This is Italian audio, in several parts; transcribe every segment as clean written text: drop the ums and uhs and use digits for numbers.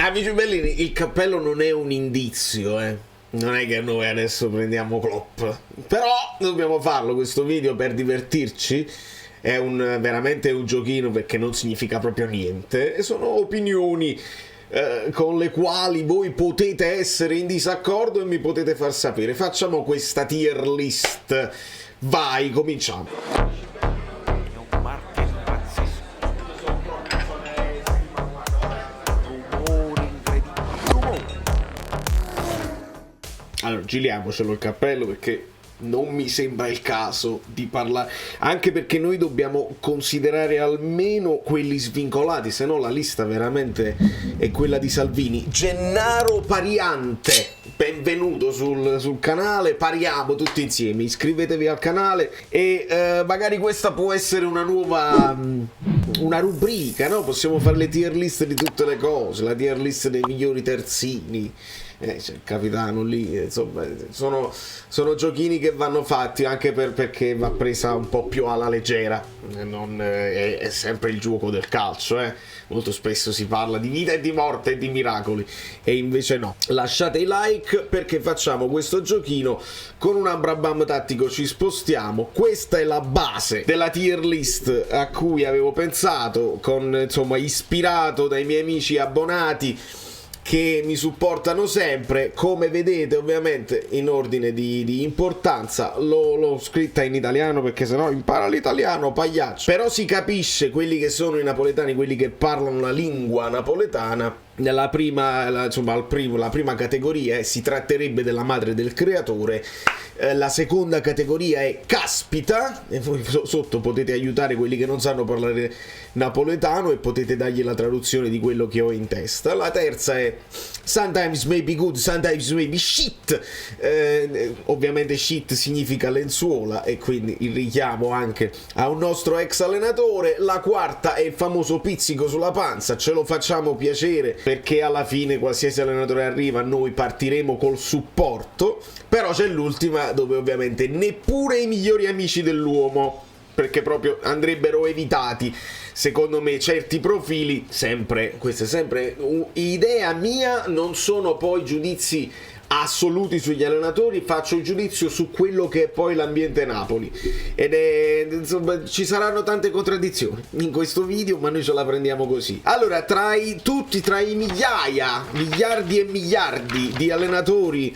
Amici bellini, il cappello non è un indizio, Non è che noi adesso prendiamo Klopp. Però dobbiamo farlo questo video per divertirci. È veramente un giochino perché non significa proprio niente. E sono opinioni con le quali voi potete essere in disaccordo e mi potete far sapere. Facciamo questa tier list. Vai, cominciamo. Allora, giriamocelo il cappello perché non mi sembra il caso di parlare, anche perché noi dobbiamo considerare almeno quelli svincolati, se no la lista veramente è quella di Salvini. Gennaro Pariante, benvenuto sul canale, pariamo tutti insieme, iscrivetevi al canale e magari questa può essere una nuova una rubrica, no? Possiamo fare le tier list di tutte le cose, la tier list dei migliori terzini. C'è il capitano lì, insomma, sono giochini che vanno fatti anche perché va presa un po' più alla leggera, è sempre il gioco del calcio, molto spesso si parla di vita e di morte e di miracoli e invece no. Lasciate i like perché facciamo questo giochino con un Ambrabam tattico, ci spostiamo. Questa è la base della tier list a cui avevo pensato, insomma ispirato dai miei amici abbonati che mi supportano sempre. Come vedete, ovviamente in ordine di importanza, l'ho scritta in italiano perché sennò impara l'italiano, pagliaccio, però si capisce quelli che sono i napoletani, quelli che parlano la lingua napoletana. La prima categoria si tratterebbe della madre del creatore, la seconda categoria è caspita, e voi sotto potete aiutare quelli che non sanno parlare napoletano e potete dargli la traduzione di quello che ho in testa. La terza è sometimes may be good, sometimes may be shit, ovviamente shit significa lenzuola e quindi il richiamo anche a un nostro ex allenatore. La quarta è il famoso pizzico sulla panza, ce lo facciamo piacere perché alla fine qualsiasi allenatore arriva noi partiremo col supporto. Però c'è l'ultima dove ovviamente neppure i migliori amici dell'uomo, perché proprio andrebbero evitati secondo me certi profili. Sempre, questa è sempre idea mia, non sono poi giudizi assoluti sugli allenatori, faccio il giudizio su quello che è poi l'ambiente Napoli ed insomma ci saranno tante contraddizioni in questo video, ma noi ce la prendiamo così. Allora, tra i miliardi e miliardi di allenatori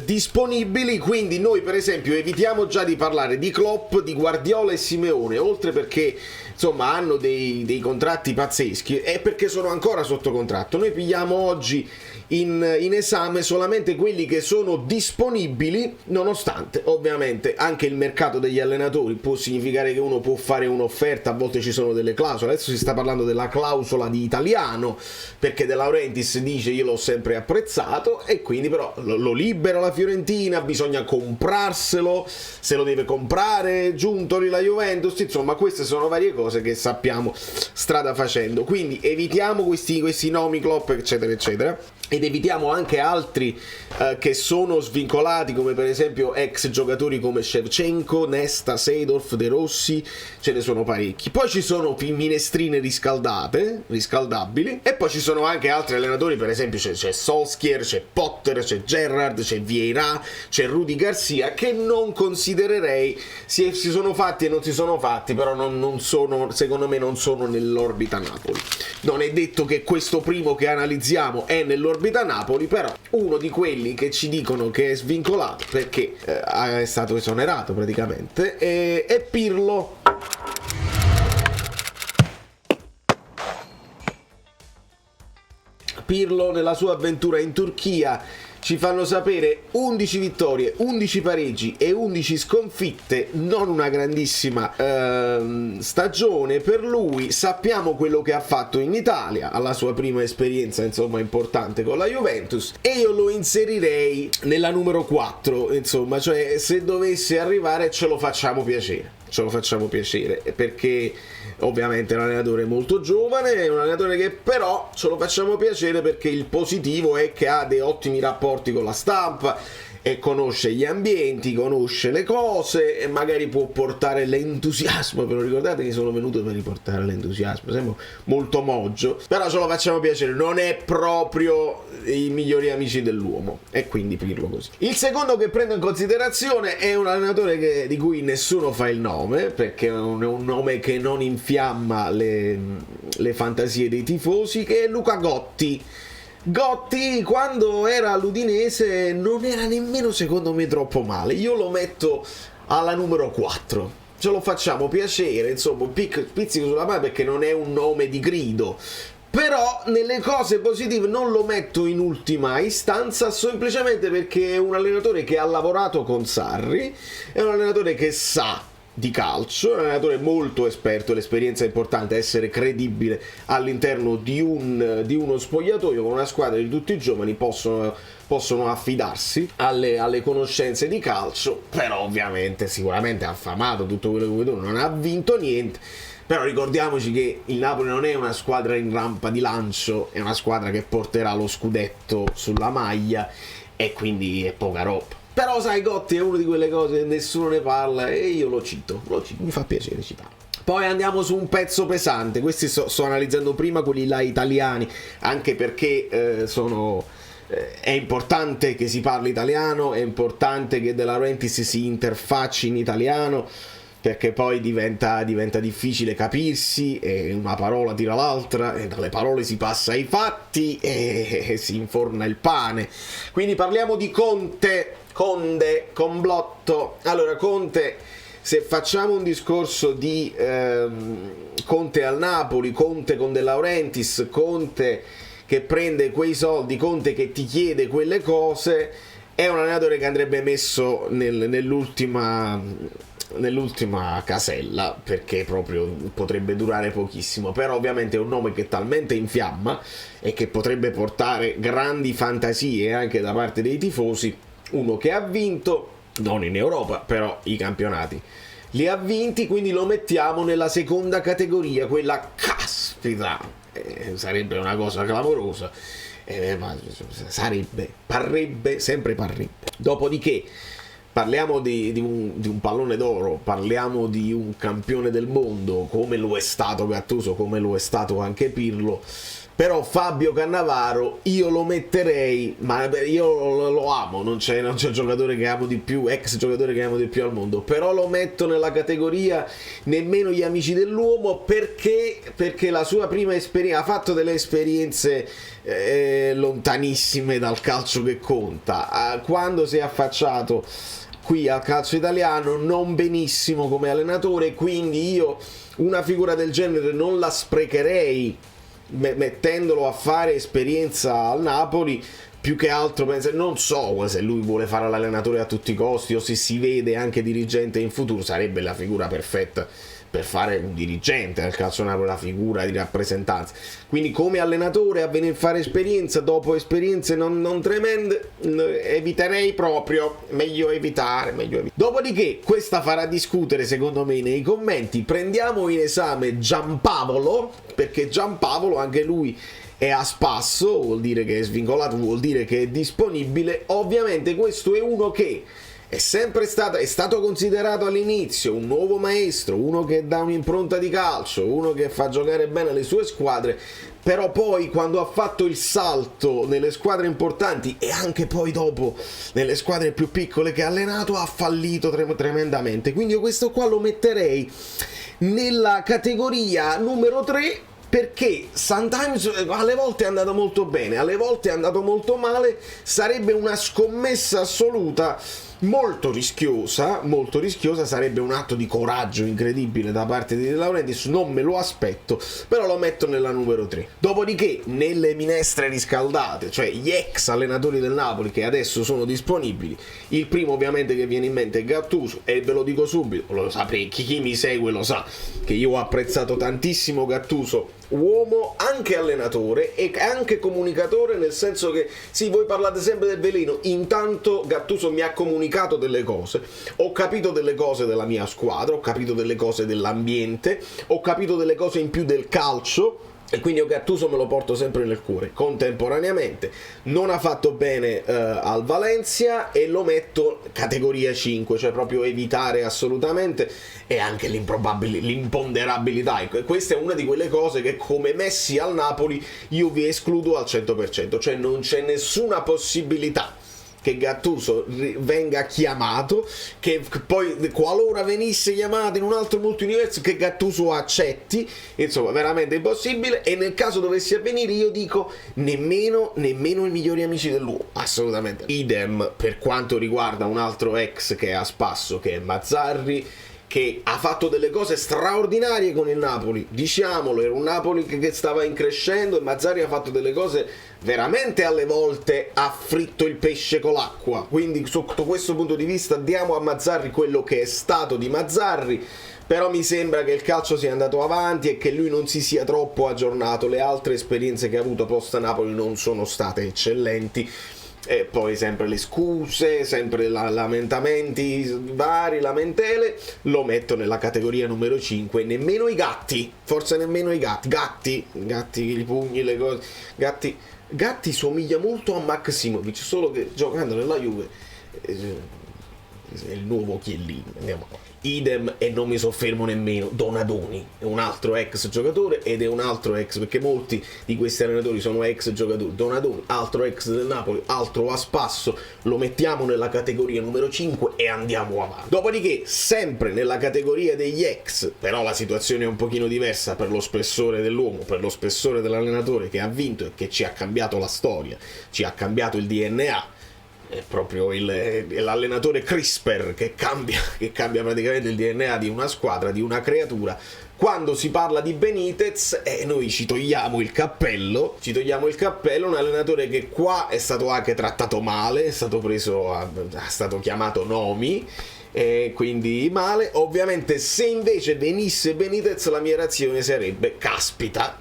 disponibili, quindi noi per esempio evitiamo già di parlare di Klopp, di Guardiola e Simeone, oltre perché insomma hanno dei contratti pazzeschi e perché sono ancora sotto contratto. Noi pigliamo oggi in esame solamente quelli che sono disponibili, nonostante ovviamente anche il mercato degli allenatori può significare che uno può fare un'offerta, a volte ci sono delle clausole. Adesso si sta parlando della clausola di Italiano perché De Laurentiis dice io l'ho sempre apprezzato e quindi però lo libera la Fiorentina, bisogna comprarselo, se lo deve comprare Giuntoli la Juventus, insomma queste sono varie cose che sappiamo strada facendo, quindi evitiamo questi nomi Klopp eccetera eccetera ed evitiamo anche altri che sono svincolati, come per esempio ex giocatori come Shevchenko, Nesta, Seedorf, De Rossi, ce ne sono parecchi. Poi ci sono minestrine riscaldabili e poi ci sono anche altri allenatori, per esempio c'è Solskjaer, c'è Potter, c'è Gerrard, c'è Vieira, c'è Rudy Garcia, che non considererei, si sono fatti e non si sono fatti, però non sono, secondo me non sono nell'orbita Napoli. Non è detto che questo primo che analizziamo è nell'orbita Napoli, però uno di quelli che ci dicono che è svincolato perché è stato esonerato praticamente è Pirlo. Pirlo nella sua avventura in Turchia ci fanno sapere 11 vittorie, 11 pareggi e 11 sconfitte, non una grandissima stagione per lui. Sappiamo quello che ha fatto in Italia, alla sua prima esperienza insomma importante con la Juventus, e io lo inserirei nella numero 4, insomma, cioè se dovesse arrivare ce lo facciamo piacere. Perché ovviamente è un allenatore molto giovane, è un allenatore che però ce lo facciamo piacere perché il positivo è che ha dei ottimi rapporti con la stampa e conosce gli ambienti, conosce le cose e magari può portare l'entusiasmo. Ve lo ricordate che sono venuto per riportare l'entusiasmo? Sembra molto moggio, però ce lo facciamo piacere, non è proprio i migliori amici dell'uomo, e quindi Pirlo così. Il secondo che prendo in considerazione è un allenatore di cui nessuno fa il nome, perché è un nome che non infiamma le fantasie dei tifosi, che è Luca Gotti. Gotti, quando era all'Udinese, non era nemmeno secondo me troppo male. Io lo metto alla numero 4. Ce lo facciamo piacere, insomma, pizzico sulla mano, perché non è un nome di grido. Però nelle cose positive non lo metto in ultima istanza, semplicemente perché è un allenatore che ha lavorato con Sarri, è un allenatore che sa di calcio, è un allenatore molto esperto, l'esperienza è importante, essere credibile all'interno di uno spogliatoio con una squadra di tutti i giovani, possono affidarsi alle conoscenze di calcio, però ovviamente sicuramente ha affamato tutto quello che vuoi tu, non ha vinto niente. Però ricordiamoci che il Napoli non è una squadra in rampa di lancio, è una squadra che porterà lo scudetto sulla maglia, e quindi è poca roba. Però sai, Gotti è una di quelle cose che nessuno ne parla e io lo cito, mi fa piacere citarlo. Poi andiamo su un pezzo pesante, questi sto analizzando prima quelli là italiani, anche perché è importante che si parli italiano, è importante che De Laurentiis si interfacci in italiano, perché poi diventa difficile capirsi, e una parola tira l'altra, e dalle parole si passa ai fatti e si inforna il pane. Quindi parliamo di Conte, Complotto. Allora, Conte, se facciamo un discorso di Conte al Napoli, Conte con De Laurentiis, Conte che prende quei soldi, Conte che ti chiede quelle cose, è un allenatore che andrebbe messo nell'ultima casella, perché proprio potrebbe durare pochissimo. Però ovviamente è un nome che talmente infiamma e che potrebbe portare grandi fantasie anche da parte dei tifosi, uno che ha vinto, non in Europa, però i campionati li ha vinti, quindi lo mettiamo nella seconda categoria, quella caspita, sarebbe una cosa clamorosa, ma parrebbe. Dopodiché parliamo di un pallone d'oro, parliamo di un campione del mondo, come lo è stato Gattuso, come lo è stato anche Pirlo. Però Fabio Cannavaro io lo metterei, ma io lo amo, non c'è giocatore che amo di più, ex giocatore che amo di più al mondo, però lo metto nella categoria nemmeno gli amici dell'uomo, perché la sua prima esperienza, ha fatto delle esperienze lontanissime dal calcio che conta, quando si è affacciato qui al calcio italiano non benissimo come allenatore, quindi io una figura del genere non la sprecherei mettendolo a fare esperienza al Napoli. Più che altro non so se lui vuole fare l'allenatore a tutti i costi o se si vede anche dirigente in futuro, sarebbe la figura perfetta per fare un dirigente nel calcio Napoli, la figura di rappresentanza. Quindi come allenatore a venire a fare esperienza dopo esperienze non tremende, eviterei proprio, meglio evitare. Dopodiché questa farà discutere secondo me nei commenti. Prendiamo in esame Giampaolo, perché Giampaolo anche lui è a spasso, vuol dire che è svincolato, vuol dire che è disponibile. Ovviamente questo è uno che è stato considerato all'inizio un nuovo maestro, uno che dà un'impronta di calcio, uno che fa giocare bene le sue squadre, però poi quando ha fatto il salto nelle squadre importanti e anche poi dopo nelle squadre più piccole che ha allenato, ha fallito tremendamente. Quindi io questo qua lo metterei nella categoria numero 3, perché sometimes alle volte è andato molto bene, alle volte è andato molto male. Sarebbe una scommessa assoluta, molto rischiosa, sarebbe un atto di coraggio incredibile da parte di De Laurentiis, non me lo aspetto, però lo metto nella numero 3. Dopodiché nelle minestre riscaldate, cioè gli ex allenatori del Napoli che adesso sono disponibili, il primo ovviamente che viene in mente è Gattuso, e ve lo dico subito, lo saprei, chi mi segue lo sa che io ho apprezzato tantissimo Gattuso, uomo, anche allenatore e anche comunicatore, nel senso che sì, voi parlate sempre del veleno, intanto Gattuso mi ha comunicato delle cose, ho capito delle cose della mia squadra, ho capito delle cose dell'ambiente, ho capito delle cose in più del calcio, e quindi io Gattuso me lo porto sempre nel cuore. Contemporaneamente non ha fatto bene al Valencia e lo metto categoria 5, cioè proprio evitare assolutamente, e anche l'imponderabilità. Questa è una di quelle cose che, come Messi al Napoli, io vi escludo al 100%, cioè non c'è nessuna possibilità che Gattuso venga chiamato, che poi qualora venisse chiamato in un altro multiuniverso che Gattuso accetti, insomma veramente impossibile. E nel caso dovesse avvenire, io dico nemmeno i migliori amici dell'uomo, assolutamente. Idem per quanto riguarda un altro ex che è a spasso, che è Mazzarri, che ha fatto delle cose straordinarie con il Napoli, diciamolo, era un Napoli che stava in crescendo, e Mazzarri ha fatto delle cose veramente, alle volte ha fritto il pesce con l'acqua. Quindi sotto questo punto di vista diamo a Mazzarri quello che è stato di Mazzarri, però mi sembra che il calcio sia andato avanti e che lui non si sia troppo aggiornato. Le altre esperienze che ha avuto post Napoli non sono state eccellenti. E poi sempre le scuse, sempre lamentamenti, vari lamentele. Lo metto nella categoria numero 5. Nemmeno i gatti, forse nemmeno i gatti, i pugni, le cose. Gatti somiglia molto a Maximovic, solo che giocando nella Juve è il nuovo Chiellini. Andiamo avanti. Idem, e non mi soffermo nemmeno, Donadoni è un altro ex giocatore, ed è un altro ex, perché molti di questi allenatori sono ex giocatori. Donadoni, altro ex del Napoli, altro a spasso, lo mettiamo nella categoria numero 5 e andiamo avanti. Dopodiché, sempre nella categoria degli ex, però la situazione è un pochino diversa per lo spessore dell'uomo, per lo spessore dell'allenatore che ha vinto e che ci ha cambiato la storia, ci ha cambiato il DNA. È proprio l'allenatore CRISPR che cambia praticamente il DNA di una squadra, di una creatura. Quando si parla di Benitez, noi ci togliamo il cappello, un allenatore che qua è stato anche trattato male, è stato chiamato nomi, quindi male. Ovviamente se invece venisse Benitez, la mia reazione sarebbe caspita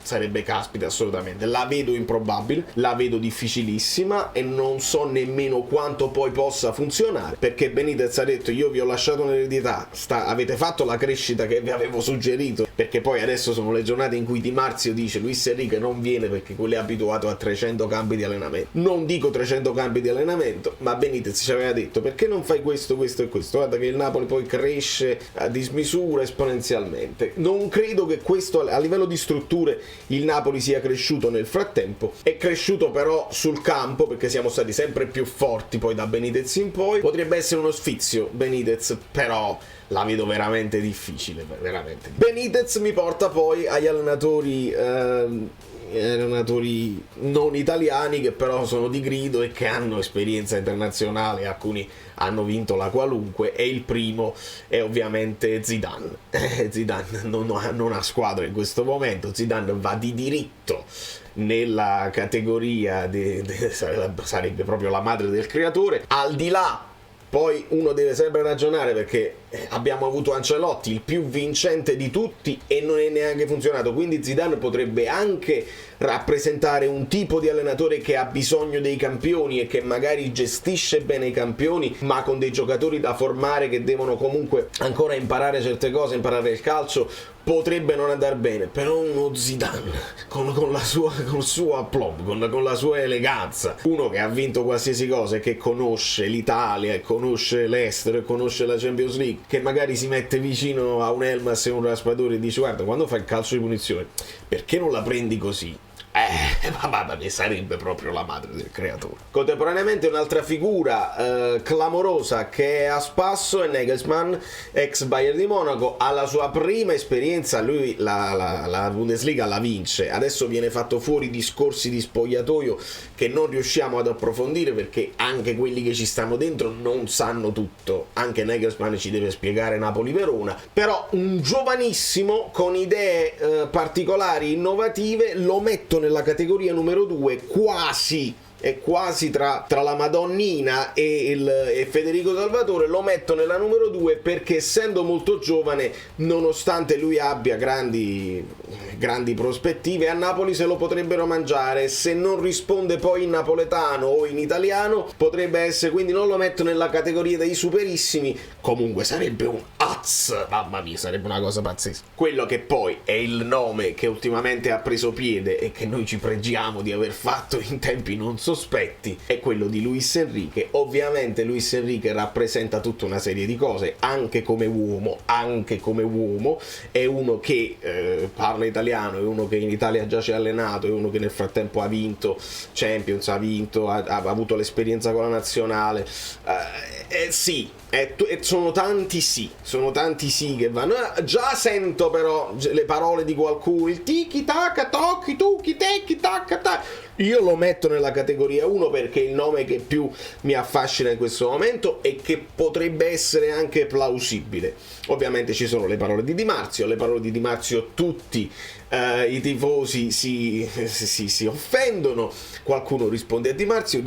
assolutamente. La vedo improbabile, la vedo difficilissima, e non so nemmeno quanto poi possa funzionare, perché Benitez ha detto: io vi ho lasciato un'eredità, avete fatto la crescita che vi avevo suggerito, perché poi adesso sono le giornate in cui Di Marzio dice Luis Enrique non viene perché quello è abituato a 300 campi di allenamento. Non dico 300 campi di allenamento, ma Benitez ci aveva detto: perché non fai questo e questo? Guarda che il Napoli poi cresce a dismisura, esponenzialmente. Non credo che questo, a livello di strutture, il Napoli sia cresciuto nel frattempo. È cresciuto però sul campo, perché siamo stati sempre più forti poi da Benitez in poi. Potrebbe essere uno sfizio Benitez, però la vedo veramente difficile, veramente. Benitez mi porta poi agli allenatori non italiani, che però sono di grido e che hanno esperienza internazionale, alcuni hanno vinto la qualunque, e il primo è ovviamente Zidane. Zidane non ha squadra in questo momento. Zidane va di diritto nella categoria sarebbe proprio la madre del creatore. Al di là, poi uno deve sempre ragionare, perché abbiamo avuto Ancelotti, il più vincente di tutti, e non è neanche funzionato. Quindi Zidane potrebbe anche rappresentare un tipo di allenatore che ha bisogno dei campioni e che magari gestisce bene i campioni, ma con dei giocatori da formare che devono comunque ancora imparare certe cose, imparare il calcio. Potrebbe non andare bene, però uno Zidane con il suo aplomb, con la sua eleganza, uno che ha vinto qualsiasi cosa e che conosce l'Italia, e conosce l'estero, e conosce la Champions League, che magari si mette vicino a un Elmas e un Raspadori e dice: guarda, quando fai il calcio di punizione, perché non la prendi così? Ne sarebbe proprio la madre del creatore. Contemporaneamente un'altra figura clamorosa che è a spasso è Nagelsmann, ex Bayern di Monaco. Alla sua prima esperienza lui la Bundesliga la vince. Adesso viene fatto fuori discorsi di spogliatoio che non riusciamo ad approfondire, perché anche quelli che ci stanno dentro non sanno tutto. Anche Nagelsmann ci deve spiegare Napoli-Verona. Però un giovanissimo con idee particolari, innovative, lo metto nella categoria numero 2, quasi tra la Madonnina e Federico Salvatore. Lo metto nella numero 2 perché, essendo molto giovane, nonostante lui abbia grandi prospettive, a Napoli se lo potrebbero mangiare. Se non risponde poi in napoletano o in italiano potrebbe essere, quindi non lo metto nella categoria dei superissimi. Comunque sarebbe un Diaz, mamma mia, sarebbe una cosa pazzesca. Quello che poi è il nome che ultimamente ha preso piede e che noi ci pregiamo di aver fatto in tempi non sospetti è quello di Luis Enrique. Ovviamente Luis Enrique rappresenta tutta una serie di cose, anche come uomo, è uno che parla italiano, è uno che in Italia già si è allenato, è uno che nel frattempo ha vinto Champions, ha avuto l'esperienza con la nazionale, sì, sono tanti sì che vanno. Già sento però le parole di qualcuno, il tiki taka tocchi tuki teki taka ta. Io lo metto nella categoria 1 perché è il nome che più mi affascina in questo momento e che potrebbe essere anche plausibile. Ovviamente ci sono le parole di Di Marzio, tutti i tifosi si offendono, qualcuno risponde a Di Marzio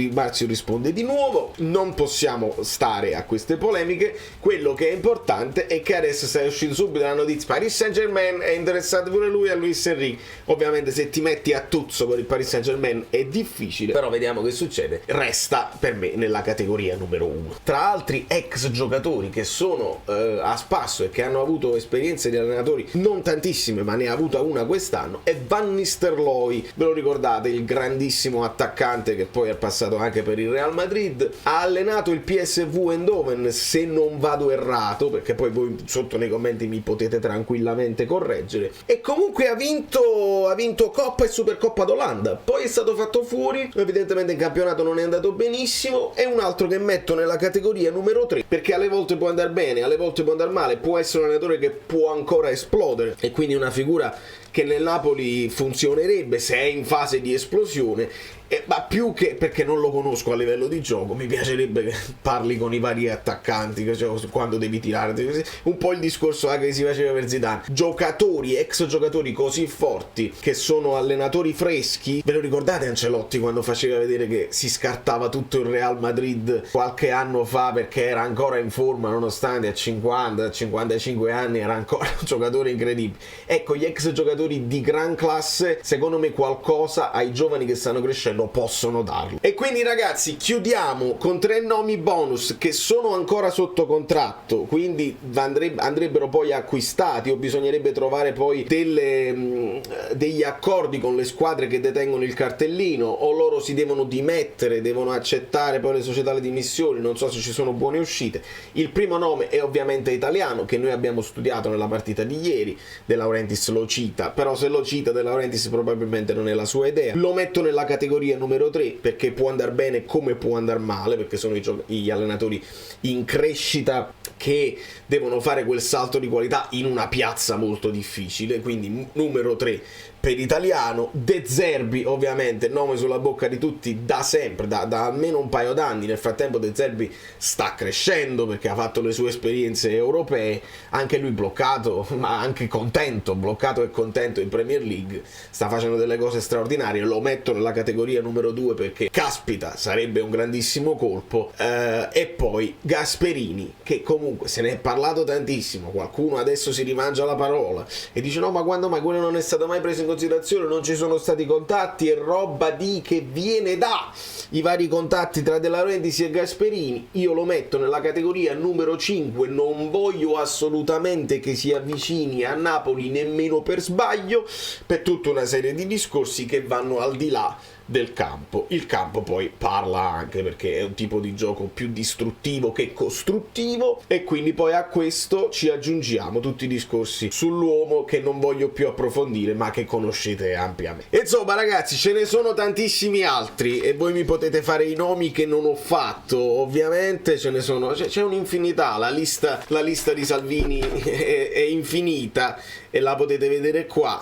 risponde di nuovo, non possiamo stare a queste polemiche. Quello che è importante è che adesso sta uscendo subito la notizia: Paris Saint-Germain è interessato pure lui a Luis Enrique. Ovviamente se ti metti a tuzzo con il Paris Saint-Germain è difficile, però vediamo che succede. Resta per me nella categoria numero 1. Tra altri ex giocatori che sono a spasso e che hanno avuto esperienze di allenatori non tantissime, ma ne ha avuta una quest'anno, è Van Nistelrooy. Ve lo ricordate, il grandissimo attaccante che poi è passato anche per il Real Madrid, ha allenato il PSV Eindhoven se non vado errato, perché poi voi sotto nei commenti mi potete tranquillamente correggere, e comunque ha vinto Coppa e Supercoppa d'Olanda, poi è stato fatto fuori, evidentemente in campionato non è andato benissimo. È un altro che metto nella categoria numero 3 perché alle volte può andare bene, alle volte può andare male, può essere un allenatore che può ancora esplodere e quindi una figura che nel Napoli funzionerebbe se è in fase di esplosione. Ma più che perché non lo conosco a livello di gioco, mi piacerebbe che parli con i vari attaccanti, cioè, quando devi tirare, un po' il discorso anche che si faceva per Zidane. Ex giocatori così forti che sono allenatori freschi. Ve lo ricordate Ancelotti quando faceva vedere che si scartava tutto il Real Madrid qualche anno fa perché era ancora in forma nonostante a 55 anni era ancora un giocatore incredibile? Ecco, gli ex giocatori di gran classe secondo me qualcosa ai giovani che stanno crescendo possono darlo. E quindi ragazzi chiudiamo con 3 nomi bonus che sono ancora sotto contratto, quindi andrebbero poi acquistati o bisognerebbe trovare poi degli accordi con le squadre che detengono il cartellino, o loro si devono dimettere, devono accettare poi le società le dimissioni, non so se ci sono buone uscite. Il primo nome è ovviamente italiano, che noi abbiamo studiato nella partita di ieri. De Laurentiis lo cita, però se lo cita De Laurentiis probabilmente non è la sua idea. Lo metto nella categoria numero 3 perché può andare bene come può andare male, perché sono gli allenatori in crescita che devono fare quel salto di qualità in una piazza molto difficile. Quindi numero 3 per italiano. De Zerbi ovviamente nome sulla bocca di tutti da sempre, da almeno un paio d'anni. Nel frattempo De Zerbi sta crescendo perché ha fatto le sue esperienze europee, anche lui bloccato ma anche contento, bloccato e contento in Premier League, sta facendo delle cose straordinarie. Lo metto nella categoria numero 2 perché caspita, sarebbe un grandissimo colpo. E poi Gasperini, che comunque se ne è parlato tantissimo, qualcuno adesso si rimangia la parola e dice no, ma quando mai quello non è stato mai preso in considerazione, non ci sono stati contatti, e roba di che viene da i vari contatti tra De Laurentiis e Gasperini. Io lo metto nella categoria numero 5, non voglio assolutamente che si avvicini a Napoli nemmeno per sbaglio, per tutta una serie di discorsi che vanno al di là del campo. Il campo poi parla anche perché è un tipo di gioco più distruttivo che costruttivo, e quindi poi a questo ci aggiungiamo tutti i discorsi sull'uomo che non voglio più approfondire ma che conoscete ampiamente. Insomma ragazzi, ce ne sono tantissimi altri e voi mi potete fare i nomi che non ho fatto, ovviamente ce ne sono, c'è un'infinità, la lista di Salvini è infinita e la potete vedere qua,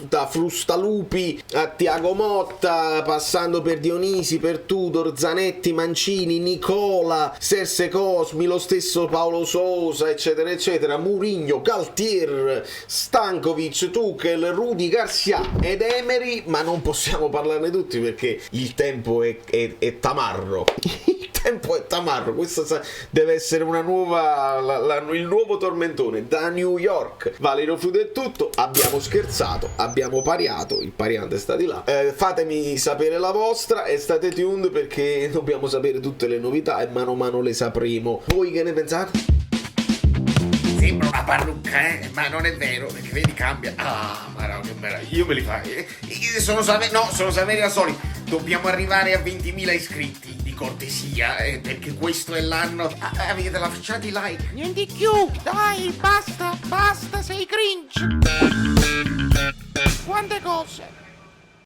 da Frustalupi a Tiago Motta, passando per Dionisi, per Tudor, Zanetti, Mancini, Nicola, Serse Cosmi, lo stesso Paolo Sosa, eccetera eccetera, Mourinho, Galtier, Stankovic, Tuchel, Rudi Garcia ed Emery, ma non possiamo parlarne tutti perché il tempo è tamarro. Il tempo è tamarro, questo deve essere una nuova il nuovo tormentone da New York. Valerio Frude è tutto, abbiamo scherzato, abbiamo pariato, il pariante sta di là. Fatemi sapere la vostra e state tuned perché dobbiamo sapere tutte le novità e mano a mano le sapremo. Voi che ne pensate? sembra una parrucca, ma non è vero, perché vedi cambia. Ah, ma no, che meraviglia, io me li fai. Sono Saverio Asoli. Dobbiamo arrivare a 20.000 iscritti, di cortesia, perché questo è l'anno. Avete lasciato i like. Niente più, dai, basta, sei cringe. Quante cose.